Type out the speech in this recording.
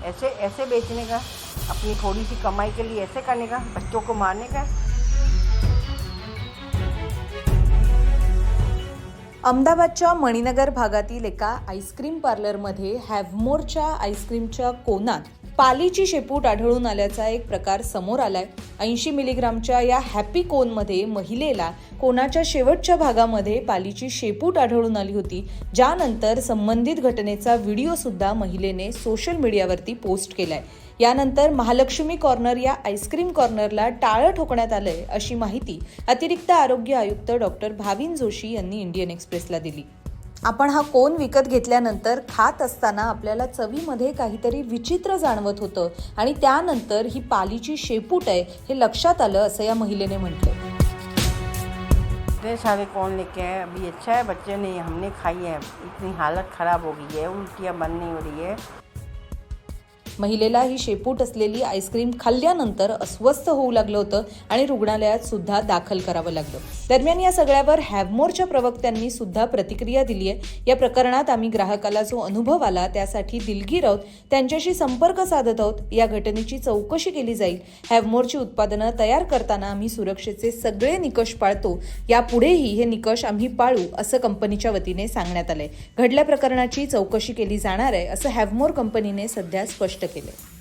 ऐसे ऐसे बेचने का, अपनी थोड़ी सी कमाई के लिए ऐसे करने का, बच्चों को मारने का। अहमदाबादच्या मणिनगर भागातील एका आईस्क्रीम पार्लरमध्ये हॅव्हमोरच्या आईस्क्रीमच्या कोनात पालीची शेपूट आढळून आल्याचा एक प्रकार समोर आलाय। 80 मिलीग्रामच्या या हॅपी कोनमध्ये महिलेला कोनाच्या शेवटच्या भागामध्ये पालीची शेपूट आढळून आली होती, ज्यानंतर संबंधित घटनेचा व्हिडिओ सुद्धा महिलेने सोशल मीडियावरती पोस्ट केलाय। यानंतर महालक्ष्मी कॉर्नर या आईस्क्रीम कॉर्नरला टाळं ठोकण्यात आलंय, अशी माहिती अतिरिक्त आरोग्य आयुक्त डॉक्टर भाविन जोशी यांनी इंडियन एक्सप्रेसला दिली। आपण हा कोन विकत घेतल्यानंतर खात असताना आपल्याला चवीमध्ये काहीतरी विचित्र जाणवत होतं आणि त्यानंतर ही पालीची शेपूट आहे हे लक्षात आलं, असं या महिलेने म्हटलंय। इतने सारे कौन लेके आए, अभी अच्छा है बच्चे ने, हमने खाई है, इतनी हालत ख़राब हो गई है, उल्टियाँ बंद नहीं हो रही है। महिलेला ही शेपूट असलेली आईस्क्रीम खाल्ल्यानंतर अस्वस्थ होऊ लागलं होतं आणि रुग्णालयात सुद्धा दाखल करावं लागलं। दरम्यान या सगळ्यावर हॅव्हमोरच्या प्रवक्त्यांनी सुद्धा प्रतिक्रिया दिली आहे। या प्रकरणात आम्ही ग्राहकाला जो अनुभव आला त्यासाठी दिलगीर आहोत, त्यांच्याशी संपर्क साधत आहोत। या घटनेची चौकशी केली जाईल। हॅव्हमोरची उत्पादनं तयार करताना आम्ही सुरक्षेचे सगळे निकष पाळतो, यापुढेही हे निकष आम्ही पाळू, असं कंपनीच्या वतीने सांगण्यात आलंय। घडल्या प्रकरणाची चौकशी केली जाणार आहे, असं हॅव्हमोर कंपनीने सध्या स्पष्ट केले।